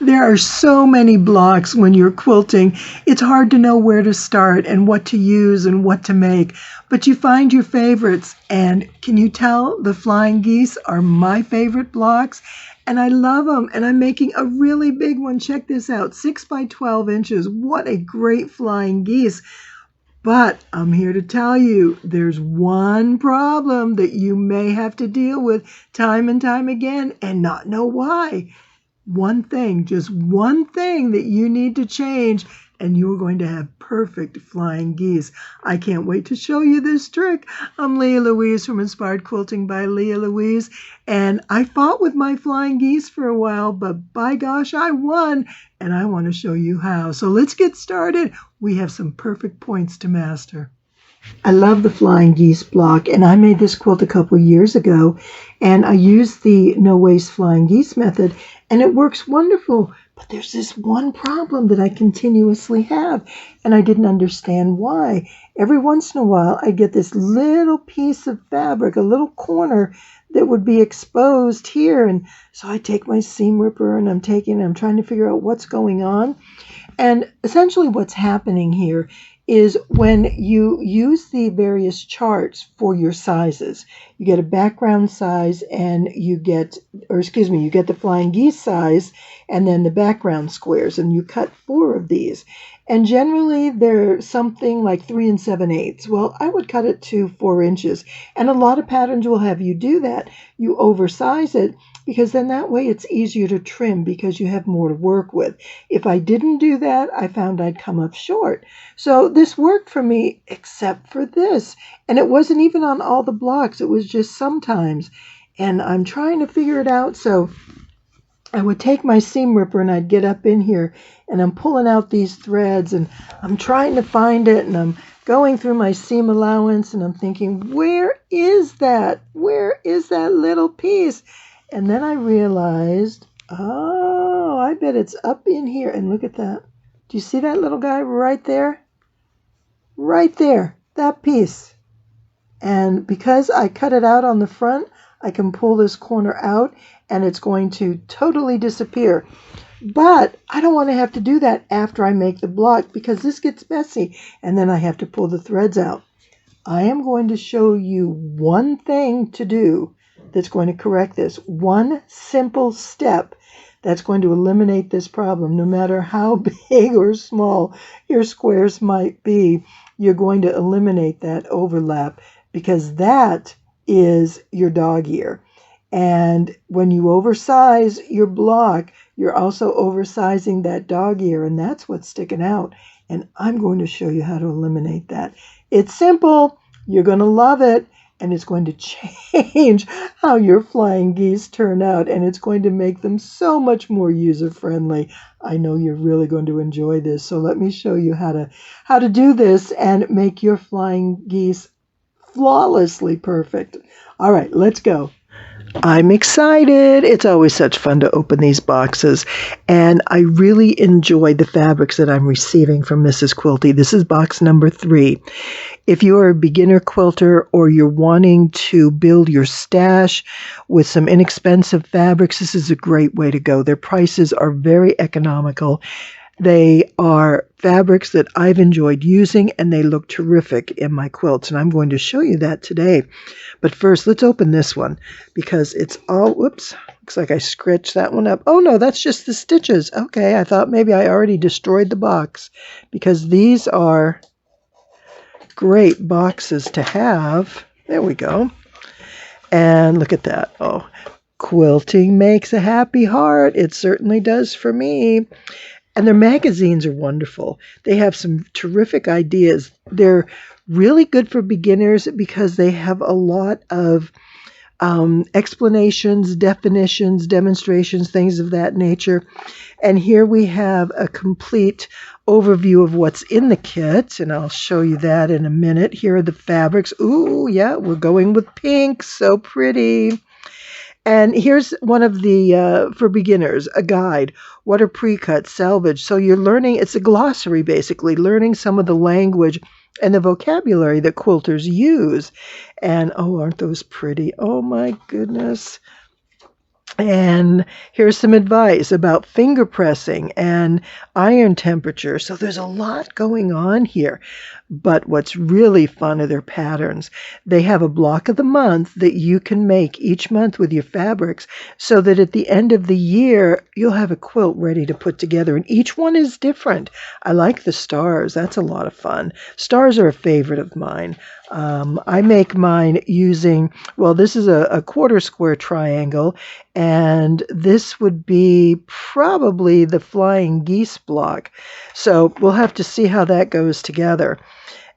There are so many blocks when you're quilting. It's hard to know where to start and what to use and what to make. But you find your favorites. And can you tell the flying geese are my favorite blocks? And I love them. And I'm making a really big one. Check this out. 6 by 12 inches. What a great flying geese. But I'm here to tell you there's one problem that you may have to deal with time and time again and not know why. One thing, just one thing that you need to change, and you're going to have perfect flying geese. I can't wait to show you this trick. I'm Leah Louise from Inspired Quilting by Leah Louise, and I fought with my flying geese for a while, but by gosh, I won, and I want to show you how. So let's get started. We have some perfect points to master. I love the flying geese block, and I made this quilt a couple years ago, and I used the no waste flying geese method, and it works wonderful. But there's this one problem that I continuously have, and I didn't understand why. Every once in a while, I get this little piece of fabric, a little corner that would be exposed here, and so I take my seam ripper and I'm trying to figure out what's going on. And essentially what's happening here is when you use the various charts for your sizes, you get a background size and you get the flying geese size and then the background squares, and you cut 4 of these. And generally they're something like 3 7/8. Well, I would cut it to 4 inches. And a lot of patterns will have you do that. You oversize it because then that way it's easier to trim because you have more to work with. If I didn't do that, I found I'd come up short. So this worked for me except for this. And it wasn't even on all the blocks. It was just sometimes. And I'm trying to figure it out. So I would take my seam ripper and I'd get up in here and I'm pulling out these threads and I'm trying to find it and I'm going through my seam allowance and I'm thinking, where is that? Where is that little piece? And then I realized, oh, I bet it's up in here. And look at that. Do you see that little guy right there? Right there, that piece. And because I cut it out on the front, I can pull this corner out and it's going to totally disappear. But I don't want to have to do that after I make the block because this gets messy and then I have to pull the threads out. I am going to show you one thing to do that's going to correct this. One simple step that's going to eliminate this problem. No matter how big or small your squares might be, you're going to eliminate that overlap because that is your dog ear. And when you oversize your block, you're also oversizing that dog ear, and that's what's sticking out. And I'm going to show you how to eliminate that. It's simple. You're going to love it. And it's going to change how your flying geese turn out. And it's going to make them so much more user-friendly. I know you're really going to enjoy this. So let me show you how to do this and make your flying geese flawlessly perfect. All right, let's go. I'm excited. It's always such fun to open these boxes, and I really enjoy the fabrics that I'm receiving from Mrs. Quilty. This is box number 3. If you are a beginner quilter or you're wanting to build your stash with some inexpensive fabrics, this is a great way to go. Their prices are very economical. They are fabrics that I've enjoyed using, and they look terrific in my quilts, and I'm going to show you that today. But first, let's open this one because it's all, whoops, looks like I scratched that one up. Oh, no, that's just the stitches. Okay, I thought maybe I already destroyed the box because these are great boxes to have. There we go. And look at that. Oh, quilting makes a happy heart. It certainly does for me. And their magazines are wonderful. They have some terrific ideas. They're really good for beginners because they have a lot of explanations, definitions, demonstrations, things of that nature. And here we have a complete overview of what's in the kit, and I'll show you that in a minute. Here are the fabrics. Ooh, yeah, we're going with pink. So pretty. And here's one of the, for beginners, a guide. What are pre-cut, salvage? So you're learning, it's a glossary basically, learning some of the language and the vocabulary that quilters use. And, oh, aren't those pretty? Oh, my goodness. And here's some advice about finger pressing and iron temperature. So there's a lot going on here. But what's really fun are their patterns. They have a block of the month that you can make each month with your fabrics so that at the end of the year, you'll have a quilt ready to put together. And each one is different. I like the stars. That's a lot of fun. Stars are a favorite of mine. I make mine using, well, this is a quarter square triangle, and this would be probably the Flying Geese block. So we'll have to see how that goes together.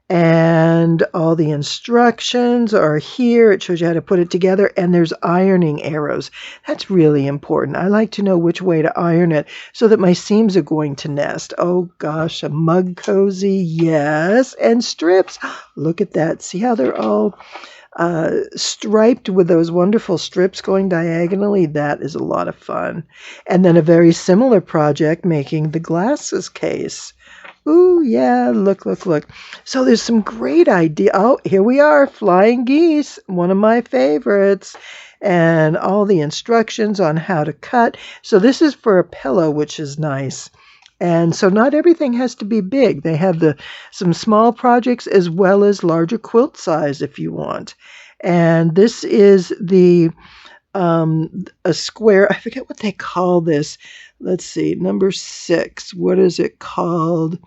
And all the instructions are here. It shows you how to put it together, and there's ironing arrows. That's really important. I like to know which way to iron it so that my seams are going to nest. Oh gosh, a mug cozy, yes, and strips. Look at that. See how they're all striped with those wonderful strips going diagonally? That is a lot of fun. And then a very similar project making the glasses case. Ooh, yeah, look, look, look. So there's some great idea. Oh, here we are, Flying Geese, one of my favorites. And all the instructions on how to cut. So this is for a pillow, which is nice. And so not everything has to be big. They have some small projects as well as larger quilt size if you want. And this is a square. I forget what they call this. Let's see, number 6. What is it called?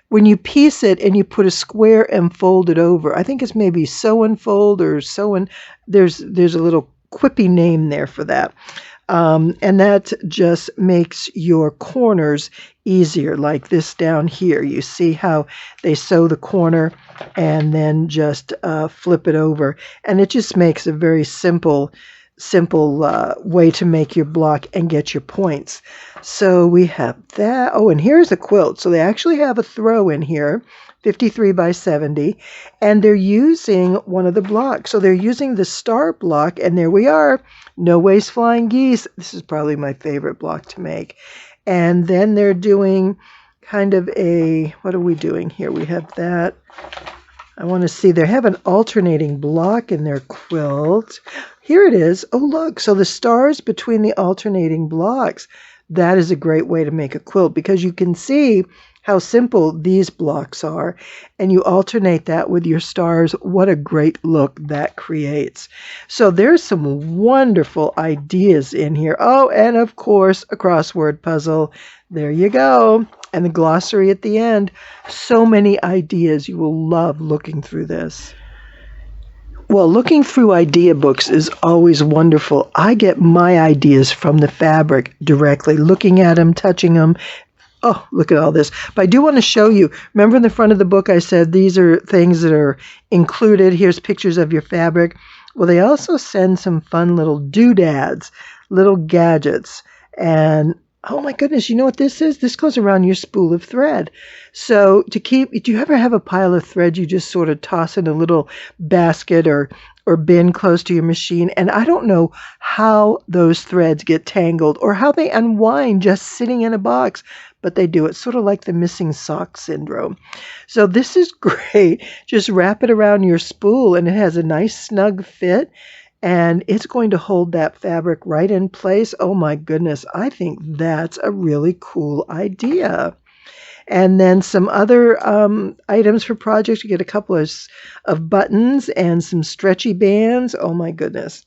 When you piece it and you put a square and fold it over. I think it's maybe sew and fold or sew and there's a little quippy name there for that. And that just makes your corners easier, like this down here. You see how they sew the corner and then just flip it over. And it just makes a very simple way to make your block and get your points. So we have that. Oh, and here's a quilt. So they actually have a throw in here, 53 by 70, and they're using one of the blocks. So they're using the star block, and there we are. No Waste Flying Geese. This is probably my favorite block to make. And then they're doing kind of what are we doing here? We have that. I want to see, they have an alternating block in their quilt. Here it is. Oh, look. So the stars between the alternating blocks. That is a great way to make a quilt because you can see how simple these blocks are. And you alternate that with your stars. What a great look that creates. So there's some wonderful ideas in here. Oh, and of course, a crossword puzzle. There you go. And the glossary at the end. So many ideas. You will love looking through this. Well, looking through idea books is always wonderful. I get my ideas from the fabric directly, looking at them, touching them. Oh, look at all this. But I do want to show you. Remember in the front of the book I said these are things that are included. Here's pictures of your fabric. Well, they also send some fun little doodads, little gadgets. And oh my goodness, you know what this is? This goes around your spool of thread. So do you ever have a pile of thread you just sort of toss in a little basket or bin close to your machine? And I don't know how those threads get tangled or how they unwind just sitting in a box, but they do. It's sort of like the missing sock syndrome. So this is great. Just wrap it around your spool and it has a nice snug fit. And it's going to hold that fabric right in place. Oh my goodness, I think that's a really cool idea. And then some other items for projects. You get a couple of buttons and some stretchy bands. Oh my goodness.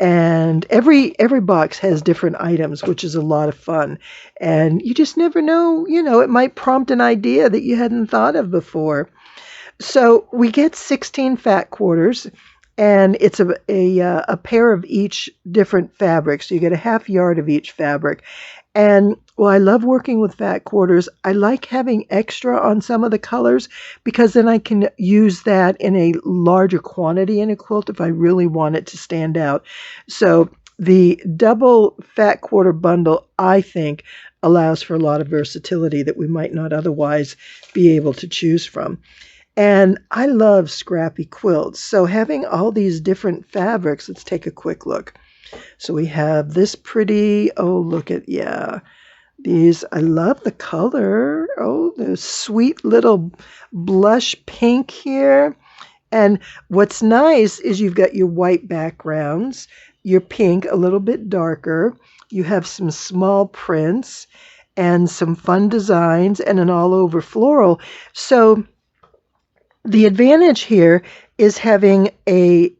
And every box has different items, which is a lot of fun. And you just never know, it might prompt an idea that you hadn't thought of before. So we get 16 fat quarters. And it's a pair of each different fabric. So you get a half yard of each fabric. And well, I love working with fat quarters. I like having extra on some of the colors because then I can use that in a larger quantity in a quilt if I really want it to stand out. So the double fat quarter bundle, I think, allows for a lot of versatility that we might not otherwise be able to choose from. And I love scrappy quilts. So having all these different fabrics, let's take a quick look. So we have this pretty, oh, look at, yeah, these, I love the color. Oh, the sweet little blush pink here. And what's nice is you've got your white backgrounds your pink a little bit darker. You have some small prints and some fun designs and an all-over floral. So the advantage here is having a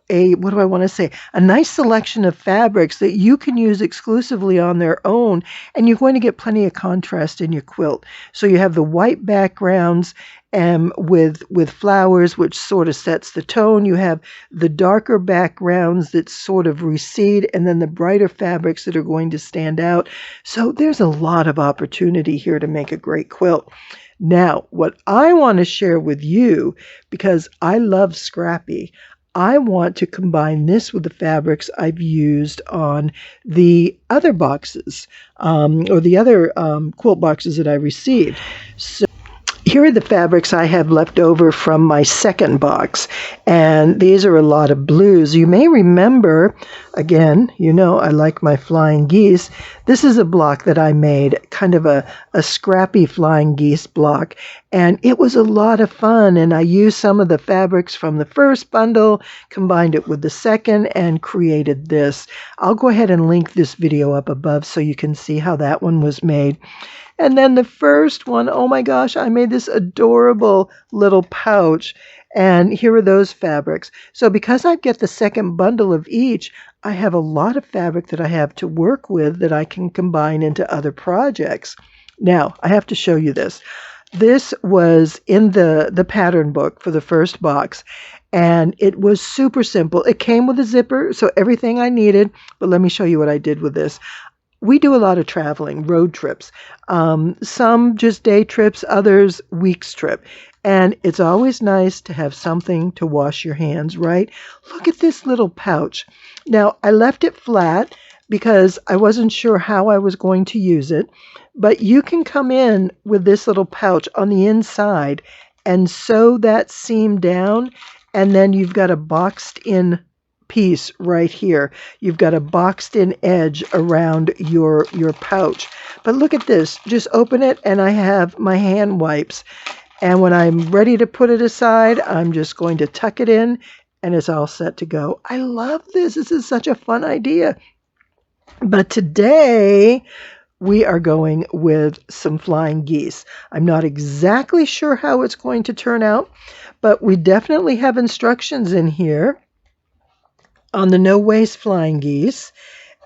what do I want to say? A nice selection of fabrics that you can use exclusively on their own, and you're going to get plenty of contrast in your quilt. So you have the white backgrounds with flowers, which sort of sets the tone. You have the darker backgrounds that sort of recede, and then the brighter fabrics that are going to stand out. So there's a lot of opportunity here to make a great quilt. Now, what I want to share with you, because I love Scrappy, I want to combine this with the fabrics I've used on the other boxes, or the other quilt boxes that I received. So here are the fabrics I have left over from my second box, and these are a lot of blues. You may remember, again, you know I like my Flying Geese. This is a block that I made, kind of a scrappy Flying Geese block, and it was a lot of fun, and I used some of the fabrics from the first bundle, combined it with the second, and created this. I'll go ahead and link this video up above so you can see how that one was made. And then the first one, oh my gosh, I made this adorable little pouch. And here are those fabrics. So because I get the second bundle of each, I have a lot of fabric that I have to work with that I can combine into other projects. Now, I have to show you this. This was in the pattern book for the first box. And it was super simple. It came with a zipper, so everything I needed. But let me show you what I did with this. We do a lot of traveling, road trips, some just day trips, others weeks trip. And it's always nice to have something to wash your hands, right? Look at this little pouch. Now, I left it flat because I wasn't sure how I was going to use it. But you can come in with this little pouch on the inside and sew that seam down. And then you've got a boxed in piece right here. You've got a boxed in edge around your pouch. But look at this. Just open it and I have my hand wipes. And when I'm ready to put it aside, I'm just going to tuck it in and it's all set to go. I love this. This is such a fun idea. But today we are going with some Flying Geese. I'm not exactly sure how it's going to turn out, but we definitely have instructions in here on the no-waste Flying Geese,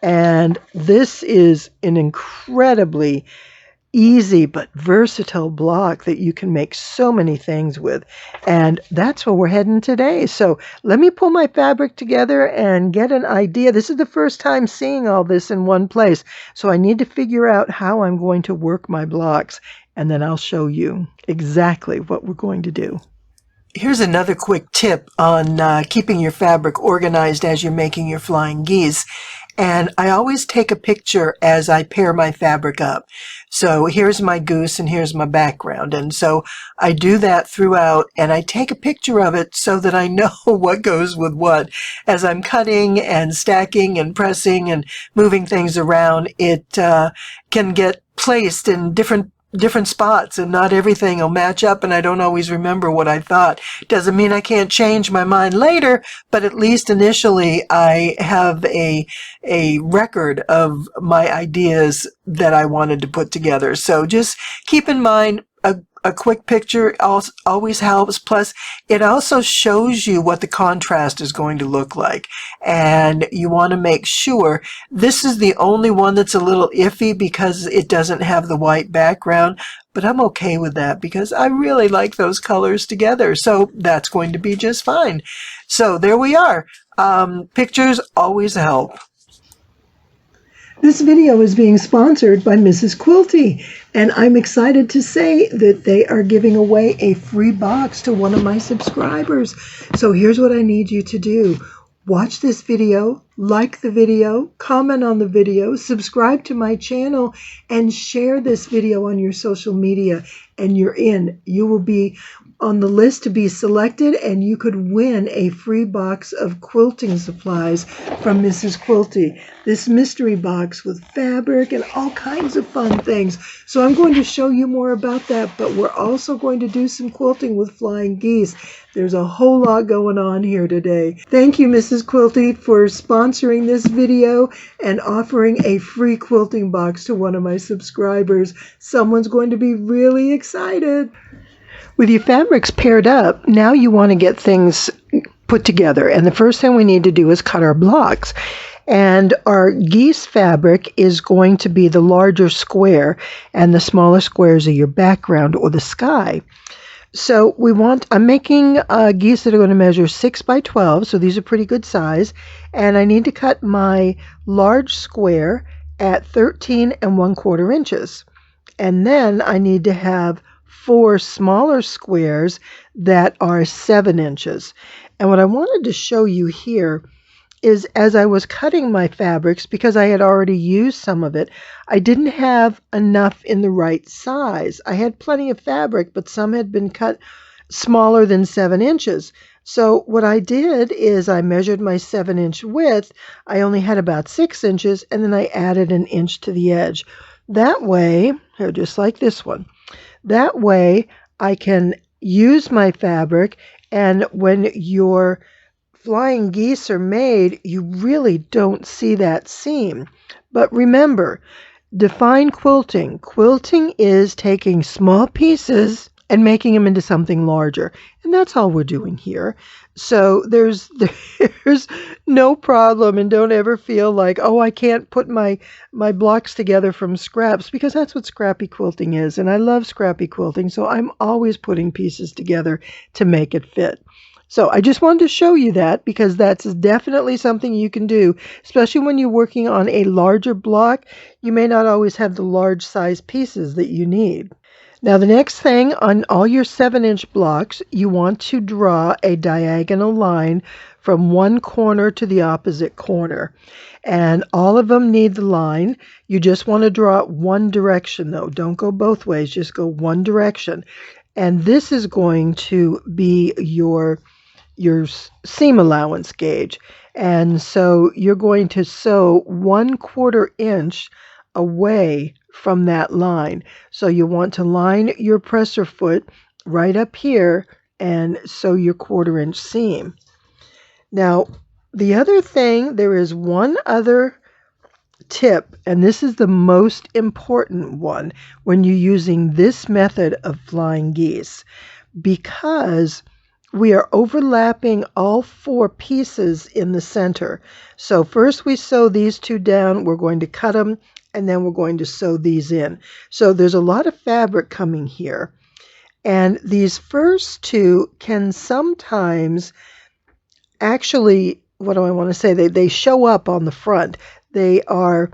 and this is an incredibly easy but versatile block that you can make so many things with, and that's where we're heading today. So let me pull my fabric together and get an idea. This is the first time seeing all this in one place, so I need to figure out how I'm going to work my blocks, and then I'll show you exactly what we're going to do. Here's another quick tip on keeping your fabric organized as you're making your Flying Geese. And I always take a picture as I pair my fabric up. So here's my goose and here's my background. And so I do that throughout and I take a picture of it so that I know what goes with what. As I'm cutting and stacking and pressing and moving things around, it can get placed in different spots and not everything will match up and I don't always remember what I thought. Doesn't mean I can't change my mind later, but at least initially I have a record of my ideas that I wanted to put together. So just keep in mind a quick picture always helps. Plus, it also shows you what the contrast is going to look like. And you want to make sure this is the only one that's a little iffy because it doesn't have the white background. But I'm okay with that because I really like those colors together. So that's going to be just fine. So there we are. Pictures always help. This video is being sponsored by Mrs. Quilty, and I'm excited to say that they are giving away a free box to one of my subscribers. So here's what I need you to do. Watch this video, like the video, comment on the video, subscribe to my channel, and share this video on your social media, and you're in. You will be on the list to be selected, and you could win a free box of quilting supplies from Mrs. Quilty. This mystery box with fabric and all kinds of fun things. So I'm going to show you more about that, but we're also going to do some quilting with Flying Geese. There's a whole lot going on here today. Thank you, Mrs. Quilty, for sponsoring sponsoring this video and offering a free quilting box to one of my subscribers. Someone's going to be really excited. With your fabrics paired up, now you want to get things put together. And the first thing we need to do is cut our blocks. And our geese fabric is going to be the larger square, and the smaller squares are your background or the sky. So I'm making geese that are going to measure 6 by 12, so these are pretty good size. And I need to cut my large square at 13 1/4 inches. And then I need to have 4 smaller squares that are 7 inches. And what I wanted to show you here is, as I was cutting my fabrics, because I had already used some of it, I didn't have enough in the right size. I had plenty of fabric, but some had been cut smaller than 7 inches. So what I did is I measured my 7-inch width. I only had about 6 inches, and then I added an inch to the edge. That way, here, just like this one, that way I can use my fabric, and when your flying geese are made, you really don't see that seam. But remember, define quilting. Quilting is taking small pieces and making them into something larger. And that's all we're doing here. So there's no problem, and don't ever feel like, oh, I can't put my blocks together from scraps, because that's what scrappy quilting is. And I love scrappy quilting, so I'm always putting pieces together to make it fit. So I just wanted to show you that, because that's definitely something you can do, especially when you're working on a larger block. You may not always have the large size pieces that you need. Now the next thing, on all your 7-inch blocks, you want to draw a diagonal line from one corner to the opposite corner. And all of them need the line. You just want to draw it one direction though. Don't go both ways, just go one direction. And this is going to be your seam allowance gauge. And so you're going to sew 1/4 inch away from that line. So you want to line your presser foot right up here and sew your 1/4 inch seam. Now, the other thing, there is one other tip, and this is the most important one when you're using this method of flying geese, because we are overlapping all 4 pieces in the center. So first we sew these 2 down, we're going to cut them, and then we're going to sew these in. So there's a lot of fabric coming here. And these first 2 can sometimes actually, what do I want to say, they show up on the front. They are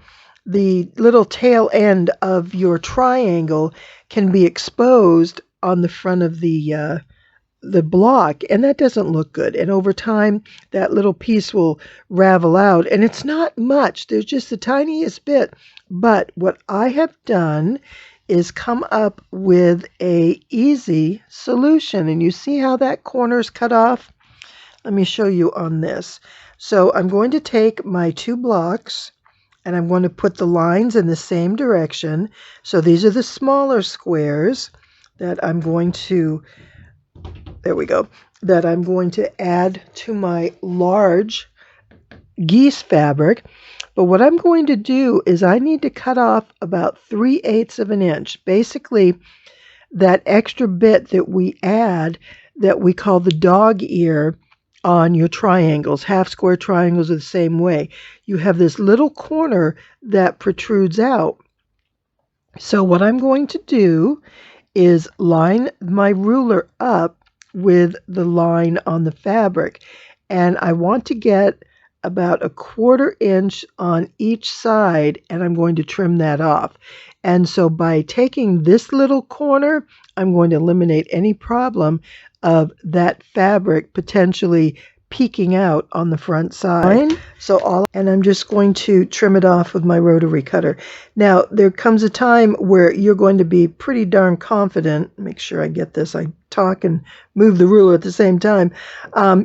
the little tail end of your triangle can be exposed on the front of the block, and that doesn't look good. And over time, that little piece will ravel out, and it's not much. There's just the tiniest bit. But what I have done is come up with a easy solution, and you see how that corner's cut off? Let me show you on this. So I'm going to take my 2 blocks, and I'm going to put the lines in the same direction. So these are the smaller squares that I'm going to, there we go, that I'm going to add to my large geese fabric. But what I'm going to do is I need to cut off about 3/8 of an inch. Basically, that extra bit that we add that we call the dog ear on your triangles. Half square triangles are the same way. You have this little corner that protrudes out. So what I'm going to do is line my ruler up with the line on the fabric, and I want to get about 1/4 inch on each side, and I'm going to trim that off. And so by taking this little corner, I'm going to eliminate any problem of that fabric potentially peeking out on the front side. And I'm just going to trim it off with my rotary cutter. Now, there comes a time where you're going to be pretty darn confident. Make sure I get this. I talk and move the ruler at the same time.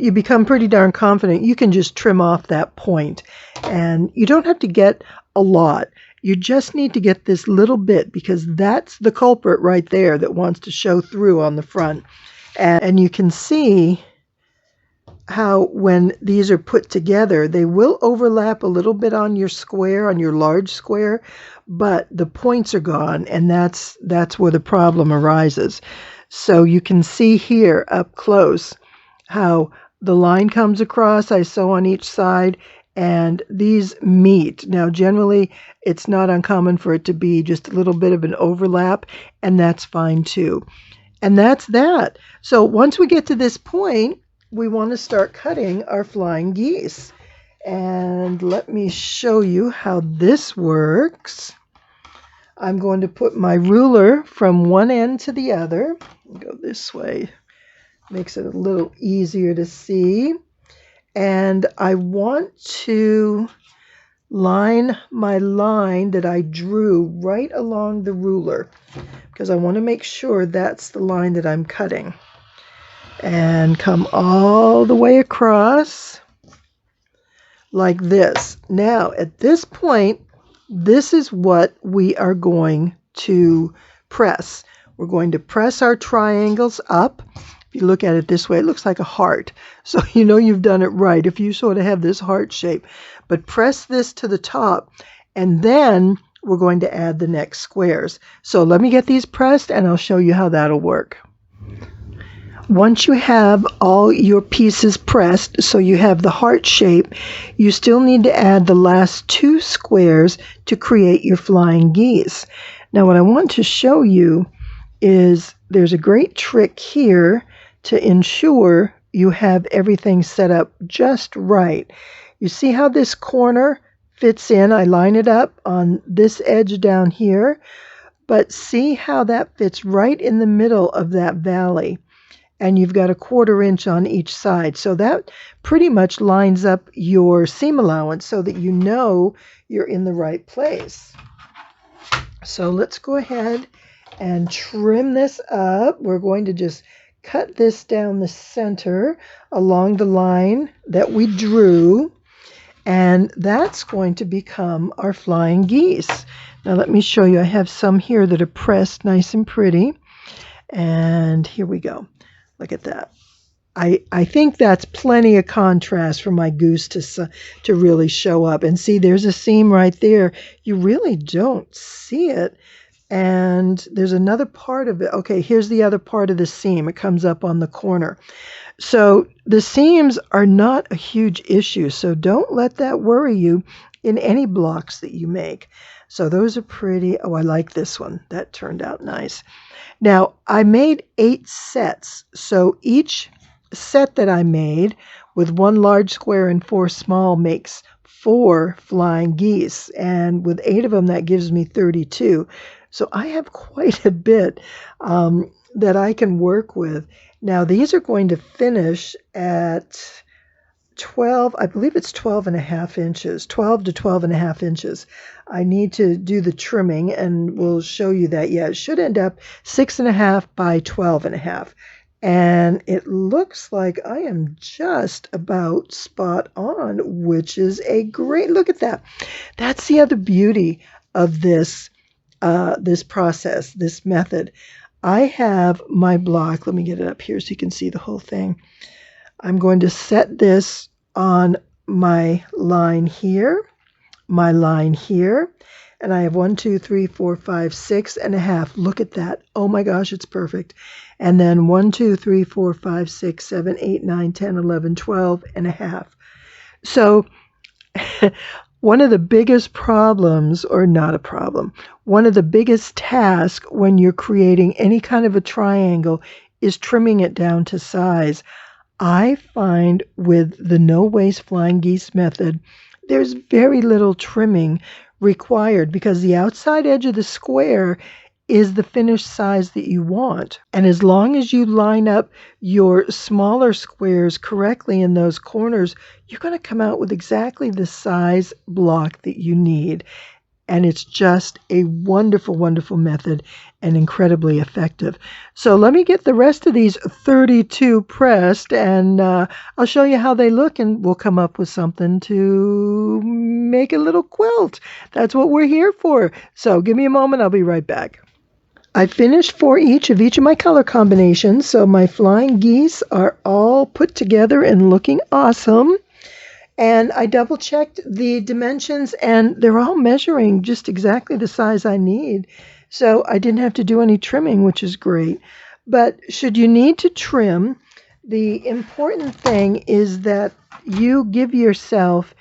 You become pretty darn confident. You can just trim off that point. And you don't have to get a lot. You just need to get this little bit, because that's the culprit right there that wants to show through on the front. And you can see how when these are put together, they will overlap a little bit on your square, on your large square, but the points are gone, and that's where the problem arises. So you can see here up close how the line comes across. I sew on each side, and these meet. Now, generally, it's not uncommon for it to be just a little bit of an overlap, and that's fine too. And that's that. So once we get to this point, we want to start cutting our flying geese. And let me show you how this works. I'm going to put my ruler from one end to the other. Go this way. Makes it a little easier to see. And I want to line my line that I drew right along the ruler, because I want to make sure that's the line that I'm cutting. And come all the way across like this. Now, at this point, this is what we are going to press. We're going to press our triangles up. If you look at it this way, it looks like a heart. So you know you've done it right if you sort of have this heart shape. But press this to the top, and then we're going to add the next squares. So let me get these pressed, and I'll show you how that'll work. Once you have all your pieces pressed, so you have the heart shape, you still need to add the last two squares to create your flying geese. Now, what I want to show you is there's a great trick here to ensure you have everything set up just right. You see how this corner fits in? I line it up on this edge down here, but see how that fits right in the middle of that valley. And you've got a 1/4 inch on each side. So that pretty much lines up your seam allowance so that you know you're in the right place. So let's go ahead and trim this up. We're going to just cut this down the center along the line that we drew. And that's going to become our flying geese. Now let me show you. I have some here that are pressed nice and pretty. And here we go. Look at that. I think that's plenty of contrast for my goose to really show up. And see, there's a seam right there. You really don't see it. And there's another part of it. Okay, here's the other part of the seam. It comes up on the corner. So the seams are not a huge issue. So don't let that worry you in any blocks that you make. So those are pretty. Oh, I like this one. That turned out nice. Now, I made 8 sets, so each set that I made with 1 large square and 4 small makes 4 flying geese, and with 8 of them, that gives me 32. So I have quite a bit that I can work with. Now, these are going to finish at 12, I believe it's 12.5 inches, 12 to 12.5 inches. I need to do the trimming, and we'll show you that. Yeah, it should end up 6.5 by 12.5. And it looks like I am just about spot on, which is a great, look at that. That's the other beauty of this, this process, this method. I have my block. Let me get it up here so you can see the whole thing. I'm going to set this on my line here, and I have 1, 2, 3, 4, 5, 6.5. Look at that. Oh my gosh, it's perfect. And then 1, 2, 3, 4, 5, 6, 7, 8, 9, 10, 11, 12.5. So one of the biggest problems, or not a problem, one of the biggest tasks when you're creating any kind of a triangle is trimming it down to size. I find with the no-waste flying geese method, there's very little trimming required because the outside edge of the square is the finished size that you want. And as long as you line up your smaller squares correctly in those corners, you're going to come out with exactly the size block that you need. And it's just a wonderful, wonderful method and incredibly effective. So let me get the rest of these 32 pressed, and I'll show you how they look, and we'll come up with something to make a little quilt. That's what we're here for. So give me a moment. I'll be right back. I finished 4 each of my color combinations, so my flying geese are all put together and looking awesome. And I double checked the dimensions, and they're all measuring just exactly the size I need. So I didn't have to do any trimming, which is great. But should you need to trim, the important thing is that you give yourself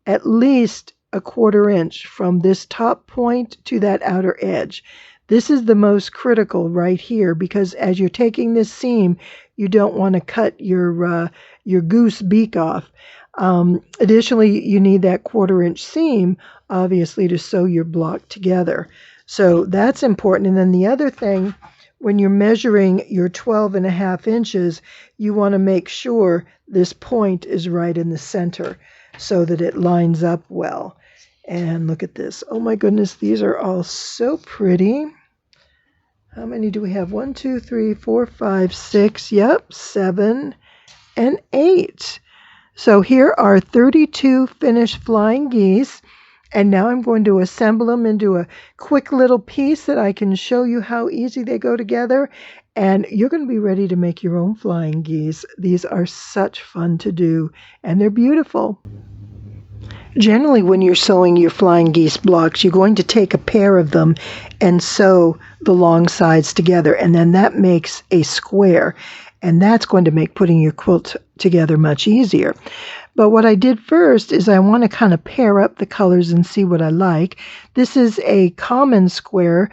at least a 1/4 inch from this top point to that outer edge. This is the most critical right here, because as you're taking this seam, you don't want to cut your goose beak off. Additionally, you need that 1/4 inch seam, obviously, to sew your block together. So that's important. And then the other thing, when you're measuring your 12.5 inches, you want to make sure this point is right in the center so that it lines up well. And look at this. Oh my goodness, these are all so pretty. How many do we have? 1, 2, 3, 4, 5, 6. Yep, 7 and 8. So here are 32 finished flying geese. And now I'm going to assemble them into a quick little piece that I can show you how easy they go together. And you're going to be ready to make your own flying geese. These are such fun to do, and they're beautiful. Generally, when you're sewing your flying geese blocks, you're going to take a pair of them and sew the long sides together, and then that makes a square. And that's going to make putting your quilt together much easier. But what I did first is I want to kind of pair up the colors and see what I like. This is a common square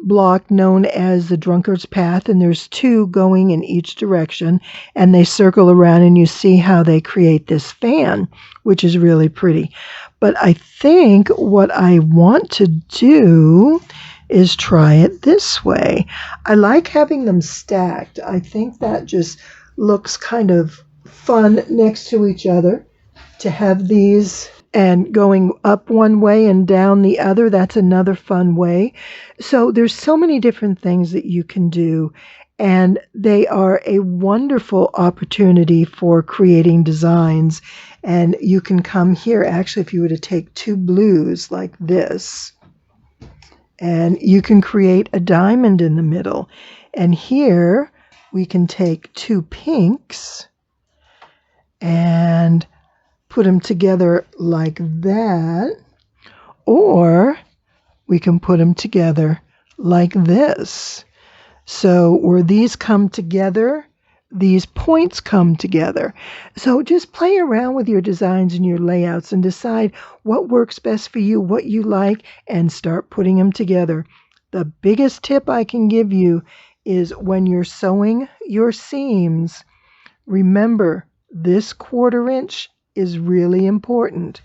block known as the Drunkard's Path, and there's 2 going in each direction, and they circle around, and you see how they create this fan, which is really pretty. But I think what I want to do is try it this way. I like having them stacked. I think that just looks kind of fun next to each other, to have these and going up one way and down the other. That's another fun way. So there's so many different things that you can do, and they are a wonderful opportunity for creating designs. And you can come here, actually, if you were to take 2 blues like this, and you can create a diamond in the middle. And here we can take 2 pinks and put them together like that, or we can put them together like this. So where these come together, these points come together. So just play around with your designs and your layouts and decide what works best for you, what you like, and start putting them together. The biggest tip I can give you is when you're sewing your seams, remember this 1/4 inch is really important.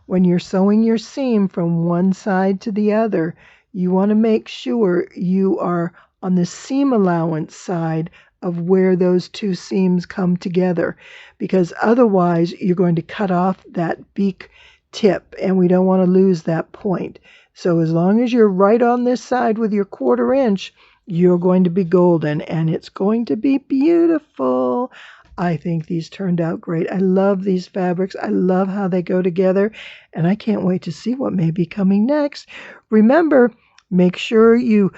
When you're sewing your seam from one side to the other, you want to make sure you are on the seam allowance side of where those 2 seams come together, because otherwise you're going to cut off that beak tip, and we don't want to lose that point. So as long as you're right on this side with your 1/4 inch, you're going to be golden, and it's going to be beautiful. I think these turned out great. I love these fabrics. I love how they go together, and I can't wait to see what may be coming next. Remember, make sure you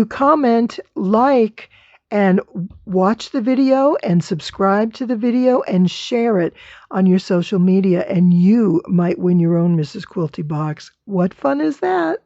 comment, like, and watch the video and subscribe to the video and share it on your social media, and you might win your own Mrs. Quilty box. What fun is that?